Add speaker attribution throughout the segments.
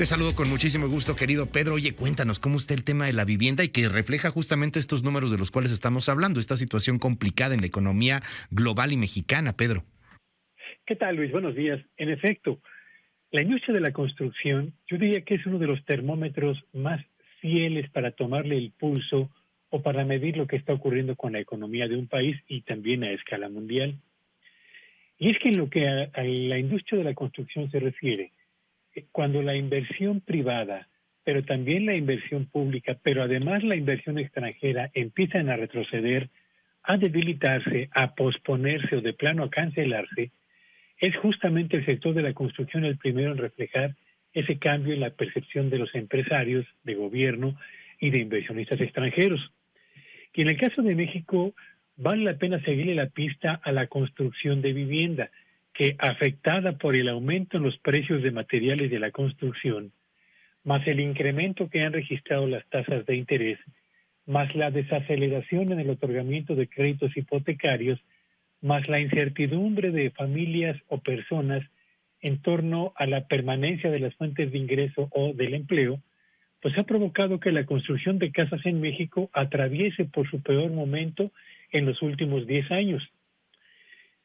Speaker 1: Te saludo con muchísimo gusto, querido Pedro. Oye, cuéntanos cómo está el tema de la vivienda y que refleja justamente estos números de los cuales estamos hablando, esta situación complicada en la economía global y mexicana, Pedro.
Speaker 2: ¿Qué tal, Luis? Buenos días. En efecto, la industria de la construcción, yo diría que es uno de los termómetros más fieles para tomarle el pulso o para medir lo que está ocurriendo con la economía de un país y también a escala mundial. Y es que en lo que a la industria de la construcción se refiere, cuando la inversión privada, pero también la inversión pública, pero además la inversión extranjera empiezan a retroceder, a debilitarse, a posponerse o de plano a cancelarse, es justamente el sector de la construcción el primero en reflejar ese cambio en la percepción de los empresarios, de gobierno y de inversionistas extranjeros. Y en el caso de México, vale la pena seguirle la pista a la construcción de vivienda, que afectada por el aumento en los precios de materiales de la construcción, más el incremento que han registrado las tasas de interés, más la desaceleración en el otorgamiento de créditos hipotecarios, más la incertidumbre de familias o personas en torno a la permanencia de las fuentes de ingreso o del empleo, pues ha provocado que la construcción de casas en México atraviese por su peor momento en los últimos 10 años.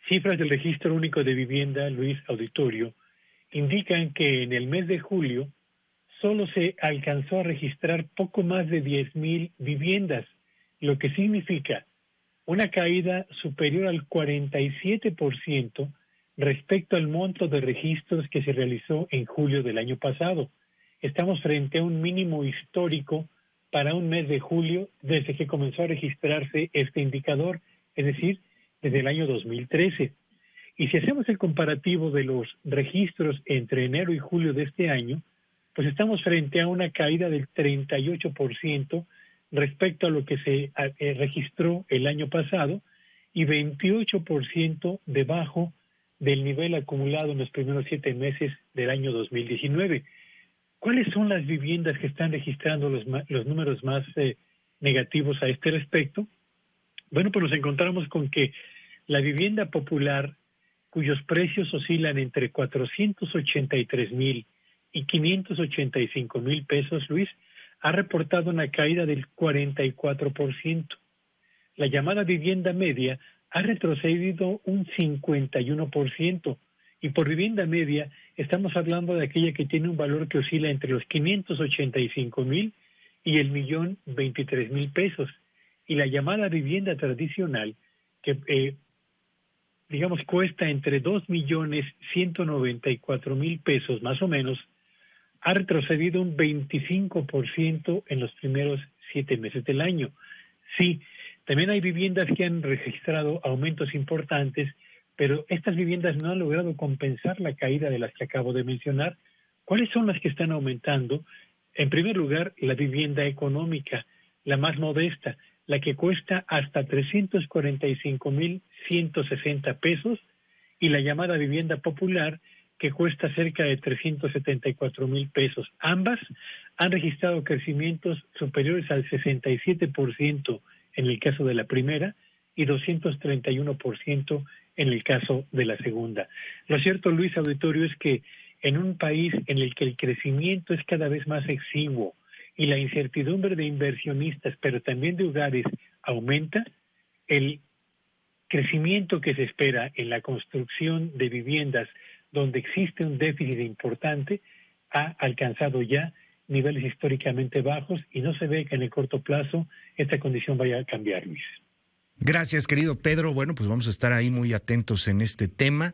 Speaker 2: Cifras del Registro Único de Vivienda, Luis Auditorio, indican que en el mes de julio solo se alcanzó a registrar poco más de 10,000 viviendas, lo que significa una caída superior al 47% respecto al monto de registros que se realizó en julio del año pasado. Estamos frente a un mínimo histórico para un mes de julio desde que comenzó a registrarse este indicador, es decir, desde el año 2013. Y si hacemos el comparativo de los registros entre enero y julio de este año, pues estamos frente a una caída del 38% respecto a lo que se registró el año pasado y 28% debajo del nivel acumulado en los primeros 7 meses del año 2019. ¿Cuáles son las viviendas que están registrando los números más negativos a este respecto? Bueno, pues nos encontramos con que la vivienda popular, cuyos precios oscilan entre 483,000 y 585,000 pesos, Luis, ha reportado una caída del 44%. La llamada vivienda media ha retrocedido un 51%. Y por vivienda media estamos hablando de aquella que tiene un valor que oscila entre los 585,000 y el 1,023,000 pesos. Y la llamada vivienda tradicional, que digamos cuesta entre 2,194,000 pesos más o menos, ha retrocedido un 25% en los primeros 7 meses del año. Sí, también hay viviendas que han registrado aumentos importantes, pero estas viviendas no han logrado compensar la caída de las que acabo de mencionar. ¿Cuáles son las que están aumentando? En primer lugar, la vivienda económica, la más modesta, la que cuesta hasta 345,160 pesos, y la llamada vivienda popular, que cuesta cerca de 374,000 pesos. Ambas han registrado crecimientos superiores al 67% en el caso de la primera y 231% en el caso de la segunda. Lo cierto, Luis Auditorio, es que en un país en el que el crecimiento es cada vez más exiguo y la incertidumbre de inversionistas, pero también de hogares, aumenta, el crecimiento que se espera en la construcción de viviendas donde existe un déficit importante, ha alcanzado ya niveles históricamente bajos y no se ve que en el corto plazo esta condición vaya a cambiar, Luis.
Speaker 1: Gracias, querido Pedro. Bueno, pues vamos a estar ahí muy atentos en este tema.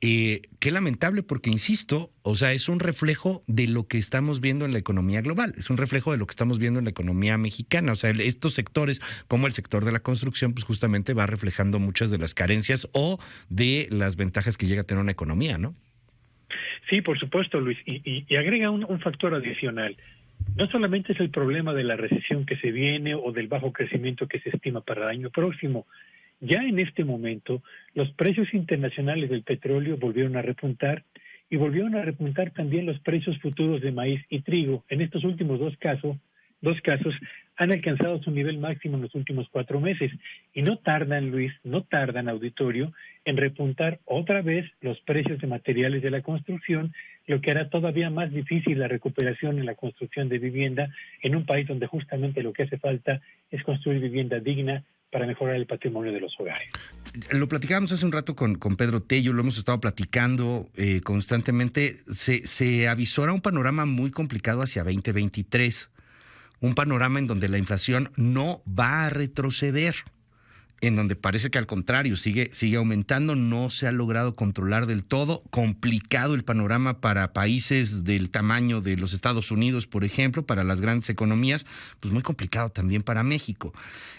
Speaker 1: Qué lamentable porque, insisto, o sea, es un reflejo de lo que estamos viendo en la economía global, es un reflejo de lo que estamos viendo en la economía mexicana. O sea, estos sectores, como el sector de la construcción, pues justamente va reflejando muchas de las carencias o de las ventajas que llega a tener una economía, ¿no?
Speaker 2: Sí, por supuesto, Luis. Y agrega un factor adicional. No solamente es el problema de la recesión que se viene o del bajo crecimiento que se estima para el año próximo. Ya en este momento, los precios internacionales del petróleo volvieron a repuntar y volvieron a repuntar también los precios futuros de maíz y trigo. En estos últimos dos casos han alcanzado su nivel máximo en los últimos 4 meses. Y no tardan, Luis, auditorio, en repuntar otra vez los precios de materiales de la construcción lo que hará todavía más difícil la recuperación en la construcción de vivienda en un país donde justamente lo que hace falta es construir vivienda digna para mejorar el patrimonio de los hogares.
Speaker 1: Lo platicábamos hace un rato con Pedro Tello, lo hemos estado platicando constantemente. Se avisora un panorama muy complicado hacia 2023, un panorama en donde la inflación no va a retroceder, en donde parece que al contrario sigue aumentando, no se ha logrado controlar del todo, complicado el panorama para países del tamaño de los Estados Unidos, por ejemplo, para las grandes economías, pues muy complicado también para México.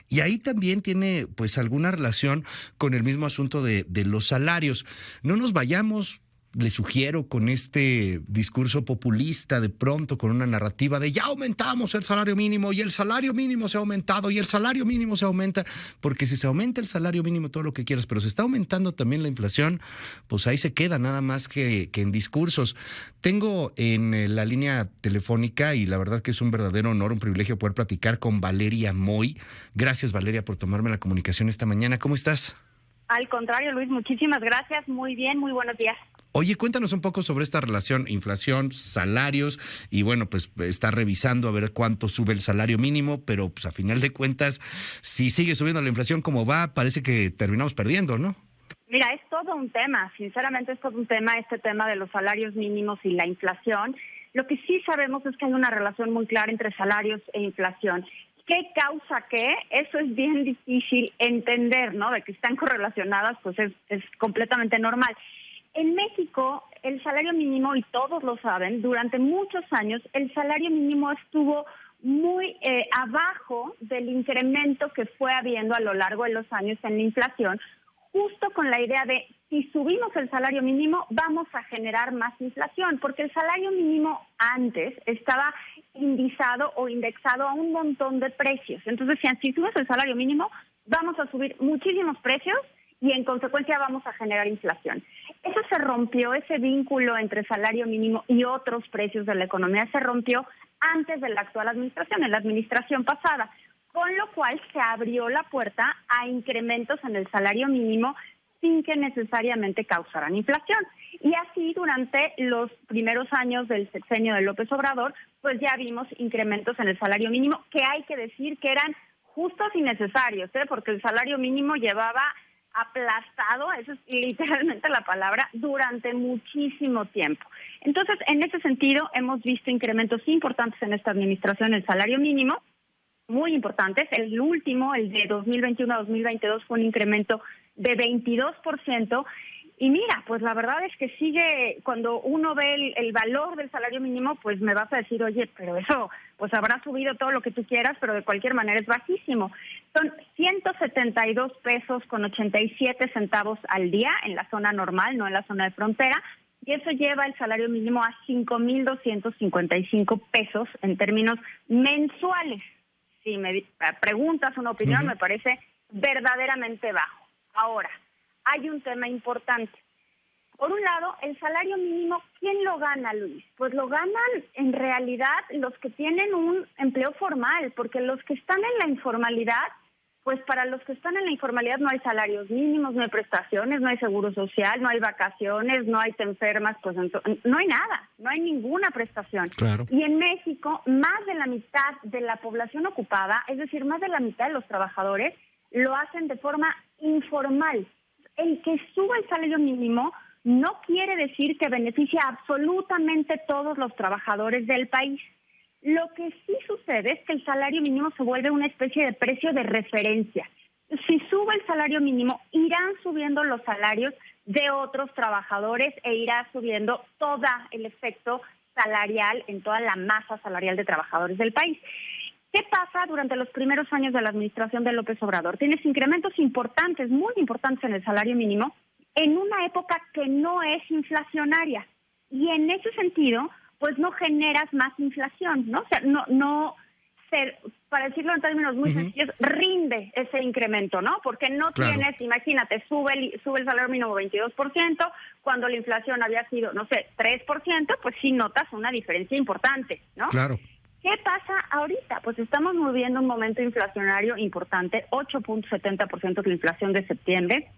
Speaker 1: Y ahí también tiene pues alguna relación con el mismo asunto de los salarios. No nos vayamos, le sugiero, con este discurso populista de pronto, con una narrativa de ya aumentamos el salario mínimo y el salario mínimo se ha aumentado y el salario mínimo se aumenta, porque si se aumenta el salario mínimo todo lo que quieras, pero se está aumentando también la inflación, pues ahí se queda nada más que en discursos. Tengo en la línea telefónica, y la verdad que es un verdadero honor, un privilegio poder platicar con Valeria Moy. Gracias, Valeria, por tomarme la comunicación esta mañana. ¿Cómo estás?
Speaker 3: Al contrario, Luis, muchísimas gracias. Muy bien, muy buenos días.
Speaker 1: Oye, cuéntanos un poco sobre esta relación inflación, salarios, y bueno, pues está revisando a ver cuánto sube el salario mínimo, pero pues a final de cuentas, si sigue subiendo la inflación como va, parece que terminamos perdiendo, ¿no?
Speaker 3: Mira, es todo un tema, sinceramente es todo un tema, este tema de los salarios mínimos y la inflación. Lo que sí sabemos es que hay una relación muy clara entre salarios e inflación. ¿Qué causa qué? Eso es bien difícil entender, ¿no? De que están correlacionadas, pues es completamente normal. En México, el salario mínimo, y todos lo saben, durante muchos años el salario mínimo estuvo muy abajo del incremento que fue habiendo a lo largo de los años en la inflación, justo con la idea de si subimos el salario mínimo vamos a generar más inflación, porque el salario mínimo antes estaba indizado o indexado a un montón de precios. Entonces decían, si subes el salario mínimo vamos a subir muchísimos precios y en consecuencia vamos a generar inflación. Eso se rompió, ese vínculo entre salario mínimo y otros precios de la economía se rompió antes de la actual administración, en la administración pasada, con lo cual se abrió la puerta a incrementos en el salario mínimo sin que necesariamente causaran inflación. Y así durante los primeros años del sexenio de López Obrador, pues ya vimos incrementos en el salario mínimo, que hay que decir que eran justos y necesarios, porque el salario mínimo llevaba aplastado, eso es literalmente la palabra, durante muchísimo tiempo. Entonces, en ese sentido, hemos visto incrementos importantes en esta administración del salario mínimo, muy importantes. El último, el de 2021 a 2022, fue un incremento de 22%. Y mira, pues la verdad es que sigue, cuando uno ve el valor del salario mínimo, pues me vas a decir, oye, pero eso pues habrá subido todo lo que tú quieras, pero de cualquier manera es bajísimo. Son 172 pesos con 87 centavos al día en la zona normal, no en la zona de frontera, y eso lleva el salario mínimo a 5,255 pesos en términos mensuales. Si me preguntas una opinión, me parece verdaderamente bajo. Ahora, hay un tema importante. Por un lado, el salario mínimo, ¿quién lo gana, Luis? Pues lo ganan en realidad los que tienen un empleo formal, porque los que están en la informalidad, pues para los que están en la informalidad no hay salarios mínimos, no hay prestaciones, no hay seguro social, no hay vacaciones, no hay te enfermas, pues no hay nada, no hay ninguna prestación.
Speaker 1: Claro.
Speaker 3: Y en México, más de la mitad de la población ocupada, es decir, más de la mitad de los trabajadores, lo hacen de forma informal. El que suba el salario mínimo no quiere decir que beneficie a absolutamente todos los trabajadores del país. Lo que sí sucede es que el salario mínimo se vuelve una especie de precio de referencia. Si sube el salario mínimo, irán subiendo los salarios de otros trabajadores e irá subiendo todo el efecto salarial en toda la masa salarial de trabajadores del país. ¿Qué pasa durante los primeros años de la administración de López Obrador? Tienes incrementos importantes, muy importantes en el salario mínimo, en una época que no es inflacionaria. Y en ese sentido, pues no generas más inflación, ¿no? O sea, para decirlo en términos muy sencillos, rinde ese incremento, ¿no? Porque no tienes, imagínate, sube el salario mínimo 22%, cuando la inflación había sido, 3%, pues sí notas una diferencia importante, ¿no?
Speaker 1: Claro.
Speaker 3: ¿Qué pasa ahorita? Pues estamos viviendo un momento inflacionario importante, 8.70% de la inflación de septiembre,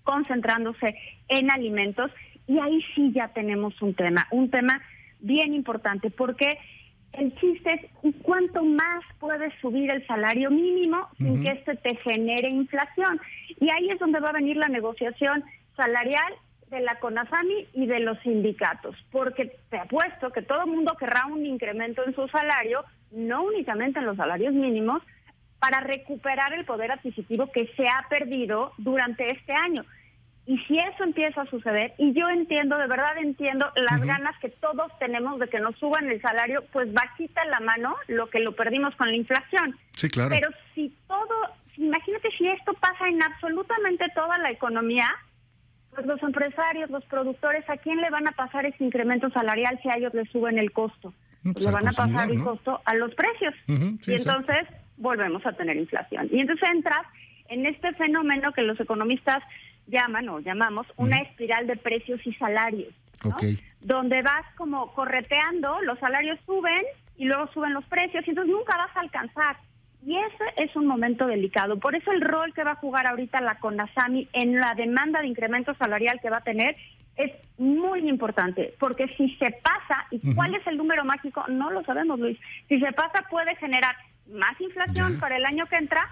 Speaker 3: concentrándose en alimentos, Y ahí sí ya tenemos un tema bien importante, porque el chiste es cuánto más puedes subir el salario mínimo sin que este te genere inflación. Y ahí es donde va a venir la negociación salarial de la CONASAMI y de los sindicatos, porque te apuesto que todo el mundo querrá un incremento en su salario, no únicamente en los salarios mínimos, para recuperar el poder adquisitivo que se ha perdido durante este año. Y si eso empieza a suceder, y yo entiendo, de verdad entiendo las ganas que todos tenemos de que nos suban el salario, pues bajita la mano lo que lo perdimos con la inflación.
Speaker 1: Sí, claro.
Speaker 3: Pero imagínate si esto pasa en absolutamente toda la economía, pues los empresarios, los productores, ¿a quién le van a pasar ese incremento salarial si a ellos les suben el costo?
Speaker 1: Pues
Speaker 3: le van a pasar
Speaker 1: consumidor,
Speaker 3: el
Speaker 1: ¿no?
Speaker 3: costo a los precios.
Speaker 1: Sí,
Speaker 3: Y entonces volvemos a tener inflación. Y entonces entras en este fenómeno que los economistas llamamos una espiral de precios y salarios, ¿no?
Speaker 1: Okay.
Speaker 3: Donde vas como correteando, los salarios suben y luego suben los precios y entonces nunca vas a alcanzar. Y ese es un momento delicado. Por eso el rol que va a jugar ahorita la CONASAMI en la demanda de incremento salarial que va a tener es muy importante, porque si se pasa, ¿y cuál es el número mágico? No lo sabemos, Luis. Si se pasa puede generar más inflación para el año que entra,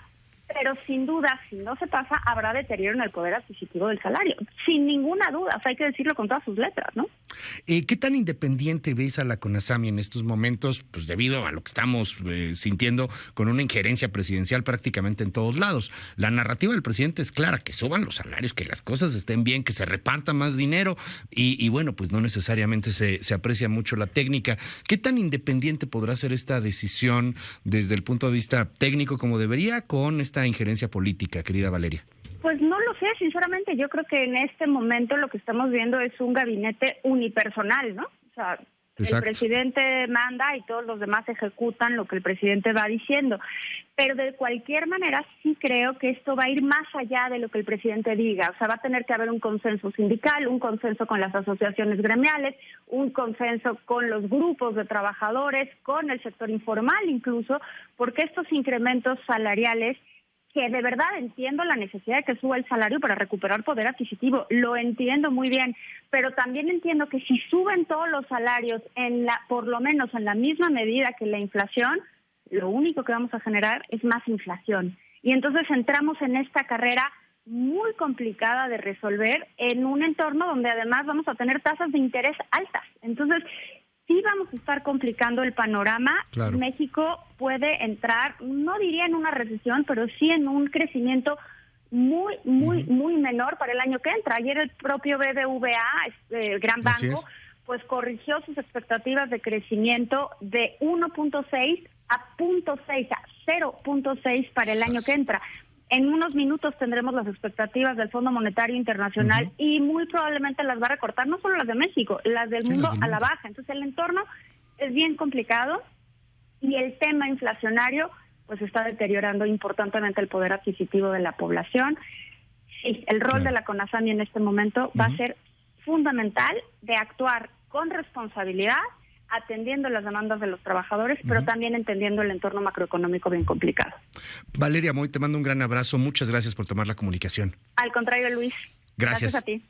Speaker 3: pero sin duda, si no se pasa, habrá deterioro en el poder adquisitivo del salario. Sin ninguna duda, o sea, hay que decirlo con todas sus letras, ¿no?
Speaker 1: ¿Qué tan independiente ves a la CONASAMI en estos momentos? Pues debido a lo que estamos sintiendo con una injerencia presidencial prácticamente en todos lados. La narrativa del presidente es clara, que suban los salarios, que las cosas estén bien, que se reparta más dinero y bueno, pues no necesariamente se aprecia mucho la técnica. ¿Qué tan independiente podrá ser esta decisión desde el punto de vista técnico como debería con esta injerencia política, querida Valeria?
Speaker 3: Pues no lo sé, sinceramente. Yo creo que en este momento lo que estamos viendo es un gabinete unipersonal, ¿no? O sea,
Speaker 1: Exacto.
Speaker 3: El presidente manda y todos los demás ejecutan lo que el presidente va diciendo. Pero de cualquier manera sí creo que esto va a ir más allá de lo que el presidente diga. O sea, va a tener que haber un consenso sindical, un consenso con las asociaciones gremiales, un consenso con los grupos de trabajadores, con el sector informal incluso, porque estos incrementos salariales, que de verdad entiendo la necesidad de que suba el salario para recuperar poder adquisitivo, lo entiendo muy bien, pero también entiendo que si suben todos los salarios por lo menos en la misma medida que la inflación, lo único que vamos a generar es más inflación. Y entonces entramos en esta carrera muy complicada de resolver en un entorno donde además vamos a tener tasas de interés altas. Entonces, sí vamos a estar complicando el panorama.
Speaker 1: Claro.
Speaker 3: México puede entrar, no diría en una recesión, pero sí en un crecimiento muy menor para el año que entra. Ayer el propio BBVA, el gran banco, pues corrigió sus expectativas de crecimiento de 1.6 a 0.6, a 0.6 para el año que entra. En unos minutos tendremos las expectativas del Fondo Monetario Internacional y muy probablemente las va a recortar, no solo las de México, las del mundo a la baja. Entonces el entorno es bien complicado y el tema inflacionario pues está deteriorando importantemente el poder adquisitivo de la población. Sí, el rol de la CONASAMI en este momento va a ser fundamental de actuar con responsabilidad, atendiendo las demandas de los trabajadores, pero también entendiendo el entorno macroeconómico bien complicado.
Speaker 1: Valeria Moy, te mando un gran abrazo. Muchas gracias por tomar la comunicación.
Speaker 3: Al contrario, Luis.
Speaker 1: Gracias
Speaker 3: Gracias a ti.